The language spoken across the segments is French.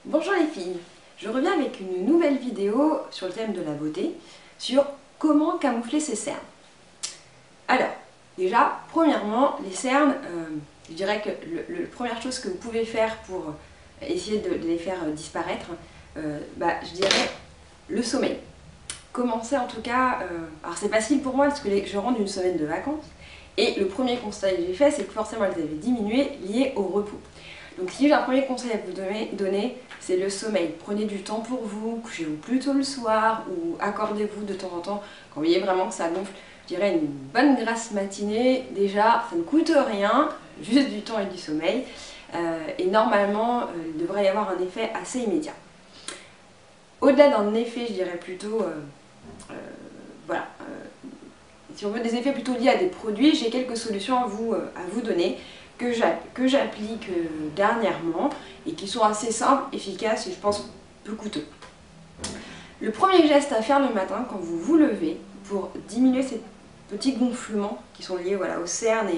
Bonjour les filles, je reviens avec une nouvelle vidéo sur le thème de la beauté, sur comment camoufler ses cernes. Alors, déjà, premièrement, les cernes, je dirais que la première chose que vous pouvez faire pour essayer de les faire disparaître, je dirais le sommeil. Commencez en tout cas, alors c'est facile pour moi parce que je rentre d'une semaine de vacances, et le premier constat que j'ai fait, c'est que forcément elles avaient diminué lié au repos. Donc si j'ai un premier conseil à vous donner, c'est le sommeil. Prenez du temps pour vous, couchez-vous plus tôt le soir ou accordez-vous de temps en temps, quand vous voyez vraiment que ça gonfle, je dirais une bonne grasse matinée. Déjà, ça ne coûte rien, juste du temps et du sommeil. Et normalement, il devrait y avoir un effet assez immédiat. Au-delà d'un effet, je dirais plutôt, si on veut des effets plutôt liés à des produits, j'ai quelques solutions à vous donner que j'applique dernièrement et qui sont assez simples, efficaces et je pense peu coûteux. Le premier geste à faire le matin quand vous vous levez pour diminuer ces petits gonflements qui sont liés aux cernes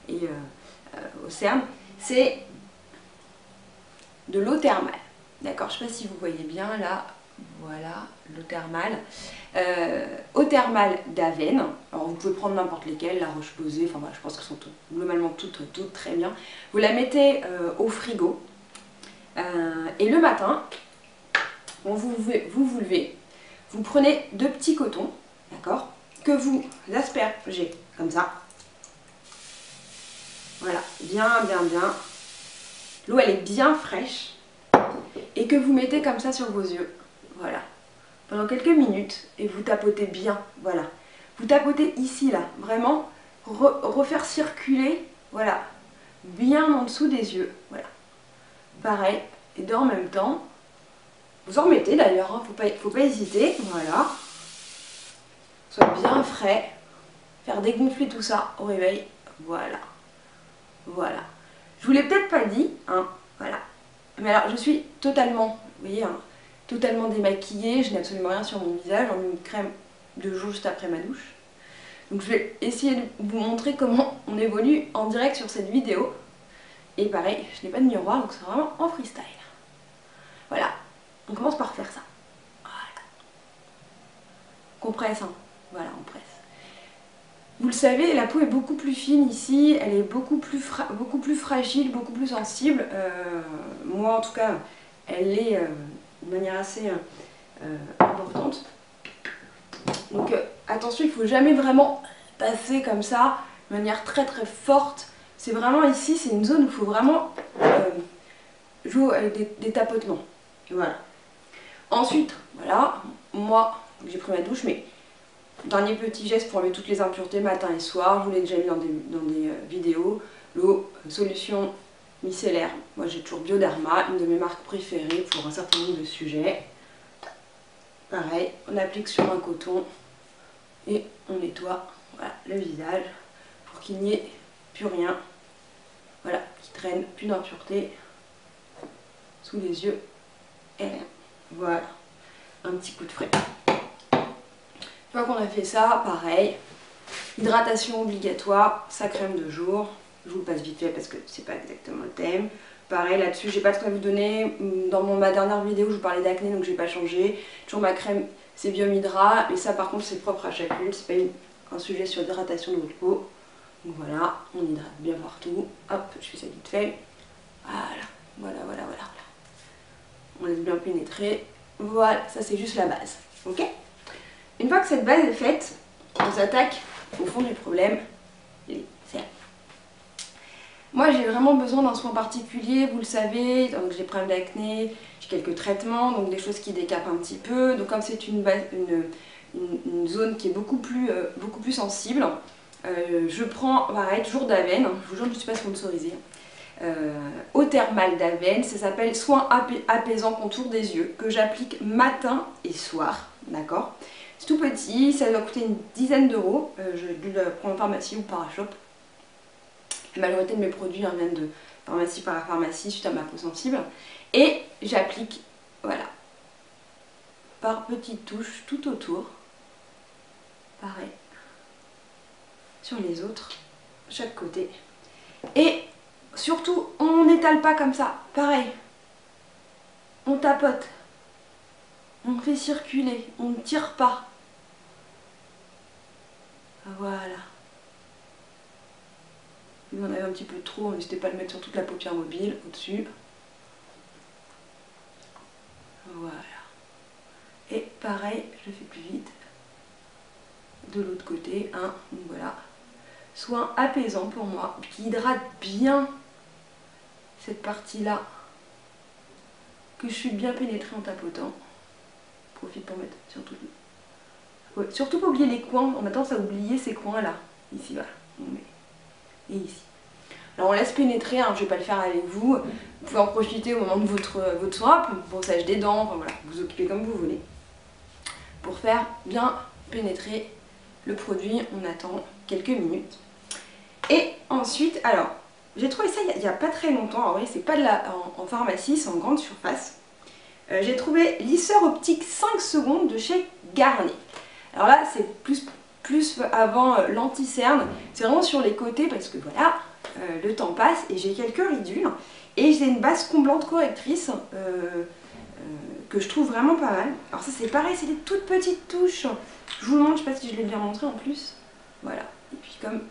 aux cernes, c'est de l'eau thermale. D'accord, je ne sais pas si vous voyez bien là, voilà l'eau thermale. Eau thermale d'Avène, alors vous pouvez prendre n'importe lesquelles, la Roche-Posay, enfin voilà, je pense qu'elles sont globalement toutes très bien. Vous la mettez au frigo et le matin, quand vous vous levez, vous prenez deux petits cotons, d'accord, que vous aspergez comme ça. Voilà, bien. L'eau elle est bien fraîche et que vous mettez comme ça sur vos yeux, voilà. Pendant quelques minutes et vous tapotez bien, voilà. Vous tapotez ici, là, vraiment, refaire circuler, voilà, bien en dessous des yeux, voilà. Pareil, et en même temps, vous en remettez d'ailleurs, hein, faut pas hésiter, voilà. Soit bien frais, faire dégonfler tout ça au réveil, voilà. Voilà. Je vous l'ai peut-être pas dit, hein, voilà. Mais alors, je suis totalement, vous voyez, hein, totalement démaquillée, je n'ai absolument rien sur mon visage, j'ai mis une crème 2 jours juste après ma douche. Donc je vais essayer de vous montrer comment on évolue en direct sur cette vidéo. Et pareil, je n'ai pas de miroir, donc c'est vraiment en freestyle. Voilà, on commence par faire ça. Voilà. Qu'on presse, hein. Voilà, on presse. Vous le savez, la peau est beaucoup plus fine ici, elle est beaucoup plus fragile, beaucoup plus sensible. Moi en tout cas, elle l'est de manière assez importante. Donc attention, il ne faut jamais vraiment passer comme ça, de manière très forte. C'est vraiment ici, c'est une zone où il faut vraiment jouer avec des tapotements. Voilà. Ensuite, voilà, moi j'ai pris ma douche, mais dernier petit geste pour enlever toutes les impuretés matin et soir, je vous l'ai déjà mis dans des vidéos. L'eau, solution micellaire. Moi j'ai toujours Bioderma, une de mes marques préférées pour un certain nombre de sujets. Pareil, on applique sur un coton et on nettoie, voilà, le visage pour qu'il n'y ait plus rien, voilà, qui traîne, plus d'impuretés sous les yeux et rien. Voilà, un petit coup de frais. Une fois qu'on a fait ça, pareil, hydratation obligatoire, sa crème de jour. Je vous le passe vite fait parce que c'est pas exactement le thème. Pareil, là-dessus, j'ai pas de quoi vous donner. Dans ma dernière vidéo, je vous parlais d'acné, donc j'ai pas changé. Toujours ma crème, c'est Biomhydra, mais ça par contre, c'est propre à chacune. C'est pas un sujet sur l'hydratation de votre peau. Donc voilà, on hydrate bien partout. Hop, je fais ça vite fait. Voilà. On laisse bien pénétrer. Voilà, ça c'est juste la base. Ok? Une fois que cette base est faite, on s'attaque au fond du problème, les cernes. Moi j'ai vraiment besoin d'un soin particulier, vous le savez, donc j'ai des problèmes d'acné, j'ai quelques traitements, donc des choses qui décapent un petit peu. Donc comme c'est une une zone qui est beaucoup plus sensible, je prends pareil, toujours d'Avène, je vous jure je ne suis pas sponsorisée. Eau thermale d'Avène, ça s'appelle soin apaisant contour des yeux, que j'applique matin et soir, d'accord? C'est tout petit, ça doit coûter une dizaine d'euros, je dû le prendre en pharmacie ou Parashop. La majorité de mes produits viennent de pharmacie par pharmacie suite à ma peau sensible. Et j'applique, voilà, par petites touches tout autour, pareil, sur les autres, chaque côté. Et surtout, on n'étale pas comme ça, pareil. On tapote. On fait circuler, on ne tire pas. Voilà. Il en avait un petit peu trop, n'hésitez pas à le mettre sur toute la paupière mobile, au-dessus. Voilà. Et pareil, je fais plus vite. De l'autre côté, hein, donc voilà. Soin apaisant pour moi, qui hydrate bien cette partie-là, que je suis bien pénétrée en tapotant. Profite pour mettre surtout... Ouais, surtout pas oublier les coins, on a tendance à oublier ces coins-là. Ici, voilà. Et ici. Alors on laisse pénétrer, hein, je vais pas le faire avec vous. Vous pouvez en profiter au moment de votre soin, pour le brossage des dents, enfin voilà, vous occupez comme vous voulez. Pour faire bien pénétrer le produit, on attend quelques minutes. Et ensuite, alors, j'ai trouvé ça il n'y a pas très longtemps, alors oui, c'est pas de en pharmacie, c'est en grande surface. J'ai trouvé lisseur optique 5 secondes de chez Garnier. Alors là, c'est plus avant l'anti-cerne, c'est vraiment sur les côtés parce que voilà, le temps passe et j'ai quelques ridules. Et j'ai une base comblante correctrice que je trouve vraiment pas mal. Alors ça c'est pareil, c'est des toutes petites touches. Je vous le montre, je sais pas si je l'ai bien montré en plus. Voilà, et puis comme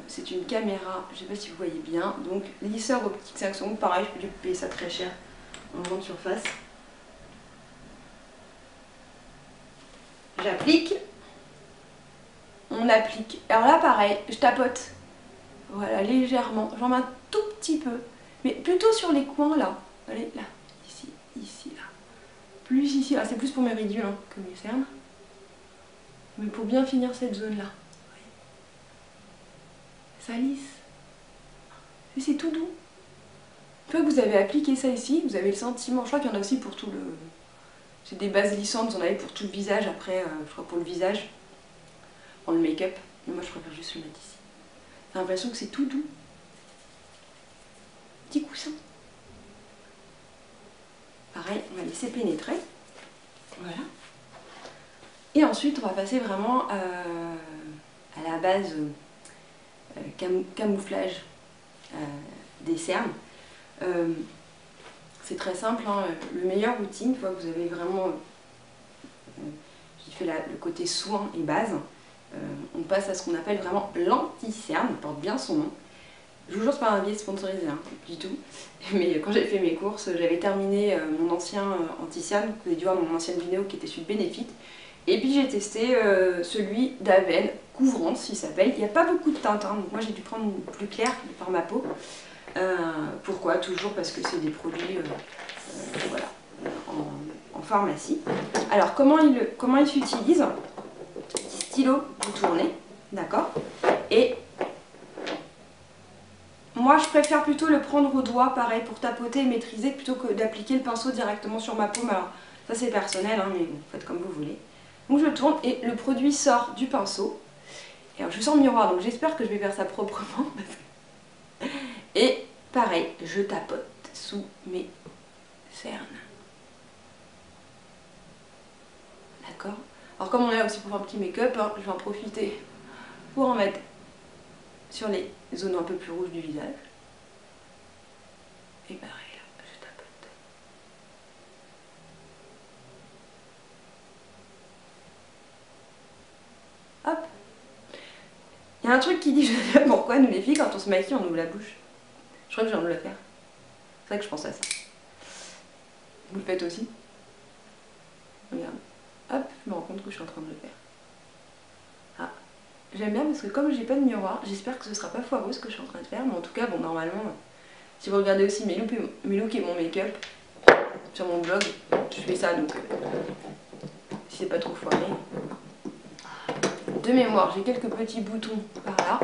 c'est une caméra, je sais pas si vous voyez bien, donc lisseur optique 5 secondes, pareil, je peux payer ça très cher en grande surface. J'applique, on applique. Alors là pareil, je tapote, voilà, légèrement, j'en mets un tout petit peu, mais plutôt sur les coins là, allez là, ici, là. Plus ici, là, c'est plus pour mes ridules hein, que mes cernes, mais pour bien finir cette zone là. Ça lisse. Et c'est tout doux. Une fois que vous avez appliqué ça ici, vous avez le sentiment, je crois qu'il y en a aussi pour tout le... C'est des bases lissantes, vous en avez pour tout le visage, après, je crois pour le visage, pour le make-up, mais moi je préfère juste le mettre ici. J'ai l'impression que c'est tout doux. Petit coussin. Pareil, on va laisser pénétrer. Voilà. Et ensuite, on va passer vraiment à la base camouflage des cernes. C'est très simple, hein, le meilleur outil, une fois que vous avez vraiment j'ai fait le côté soin et base, on passe à ce qu'on appelle vraiment l'anti-cerne, il porte bien son nom. Je vous jure, c'est pas un biais sponsorisé, hein, du tout. Mais quand j'ai fait mes courses, j'avais terminé mon ancien anti-cerne, vous avez dû voir mon ancienne vidéo qui était celui de Benefit. Et puis j'ai testé celui d'Aven, Couvrance il s'appelle. Il n'y a pas beaucoup de teinte, hein, donc moi j'ai dû prendre une plus claire par ma peau. Pourquoi? Toujours parce que c'est des produits voilà, en pharmacie. Alors comment il s'utilise? Stylo, vous tournez, d'accord? Et moi je préfère plutôt le prendre au doigt, pareil, pour tapoter et maîtriser, plutôt que d'appliquer le pinceau directement sur ma paume. Alors ça c'est personnel, hein, mais bon, faites comme vous voulez. Donc je tourne et le produit sort du pinceau. Et alors je suis sans miroir, donc j'espère que je vais faire ça proprement. Et pareil, je tapote sous mes cernes. D'accord? Alors comme on est là aussi pour faire un petit make-up, hein, je vais en profiter pour en mettre sur les zones un peu plus rouges du visage. Et pareil, là, je tapote. Hop! Il y a un truc qui dit, je sais pas pourquoi, nous les filles, quand on se maquille, on ouvre la bouche. Je crois que j'ai envie de le faire. C'est vrai que je pense à ça. Vous le faites aussi? Regarde. Hop, je me rends compte que je suis en train de le faire. Ah, j'aime bien parce que comme j'ai pas de miroir, j'espère que ce sera pas foireux ce que je suis en train de faire. Mais en tout cas, bon, normalement, si vous regardez aussi mes looks et mon make-up sur mon blog, je fais ça, donc si c'est pas trop foiré. De mémoire, j'ai quelques petits boutons par là.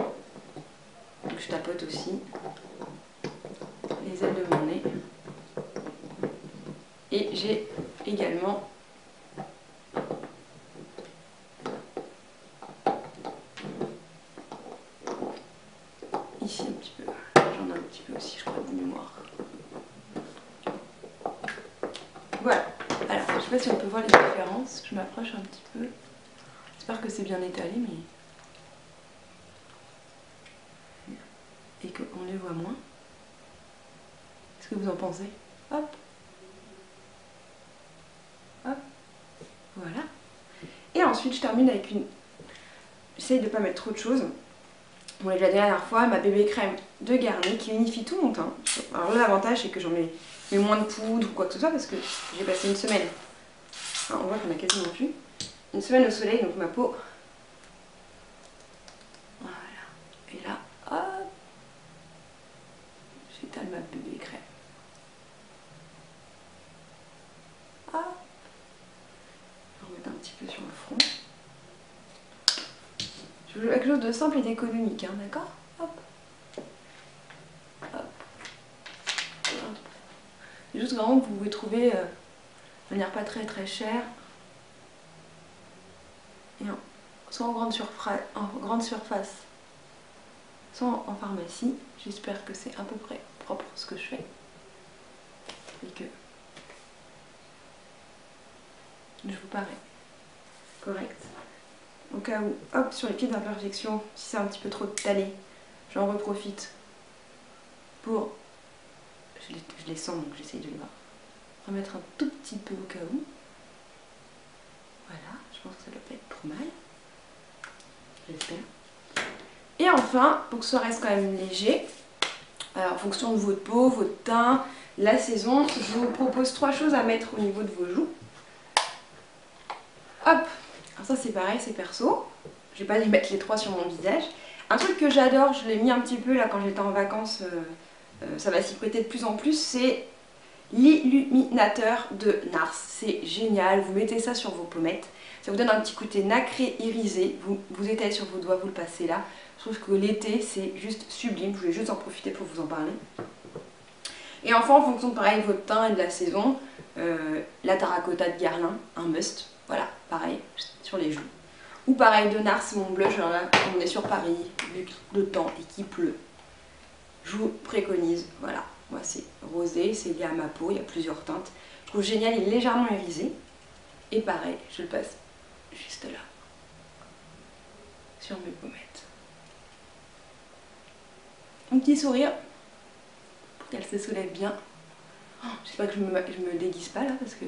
Donc je tapote aussi les ailes de mon nez. Et j'ai également ici un petit peu. J'en ai un petit peu aussi, je crois, de mémoire. Voilà. Alors, je sais pas si on peut voir les différences. Je m'approche un petit peu. J'espère que c'est bien étalé, mais... et qu'on les voit moins. Qu'est-ce que vous en pensez? Hop! ensuite je termine avec une... J'essaye de ne pas mettre trop de choses. On l'a déjà dit la dernière fois, ma bébé crème de Garnier qui unifie tout mon teint. Alors là, l'avantage c'est que j'en mets moins de poudre ou quoi que ce soit parce que j'ai passé une semaine. Enfin, on voit qu'on a quasiment plus. Une semaine au soleil, donc ma peau... Voilà. Et là, hop, j'étale ma bébé crème. Hop. Je vais remettre un petit peu sur le front. Je veux quelque chose de simple et d'économique, hein, d'accord? Hop. Hop. C'est juste vraiment que vous pouvez trouver de manière pas très chère. Et soit en grande surface, soit en pharmacie. J'espère que c'est à peu près propre ce que je fais. Et que je vous parais correct. Au cas où, hop, sur les pieds d'imperfection, si c'est un petit peu trop talé, j'en reprofite pour... Je les sens donc j'essaye de les voir. Remettre un tout petit peu au cas où. Voilà, je pense que ça doit pas être trop mal. J'espère. Et enfin, pour que ça reste quand même léger, alors, en fonction de votre peau, votre teint, la saison, je vous propose 3 choses à mettre au niveau de vos joues. Hop! Alors ça c'est pareil, c'est perso. Je vais pas les mettre les 3 sur mon visage. Un truc que j'adore, je l'ai mis un petit peu là quand j'étais en vacances, ça va s'y prêter de plus en plus, c'est l'illuminateur de Nars. C'est génial, vous mettez ça sur vos pommettes. Ça vous donne un petit côté nacré irisé, vous étalez sur vos doigts, vous le passez là. Je trouve que l'été c'est juste sublime, je voulais juste en profiter pour vous en parler. Et enfin en fonction de pareil votre teint et de la saison, la terracotta de Guerlain, un must, voilà, pareil, sur les joues. Ou pareil de Nars, mon blush, alors là on est sur Paris, vu le temps et qu'il pleut. Je vous préconise, voilà, moi c'est rosé, c'est lié à ma peau, il y a plusieurs teintes. Je trouve génial, il est légèrement irisé. Et pareil, je le passe juste là, sur mes pommettes. Un petit sourire, pour qu'elle se soulève bien. Oh, j'espère que je me déguise pas là, parce que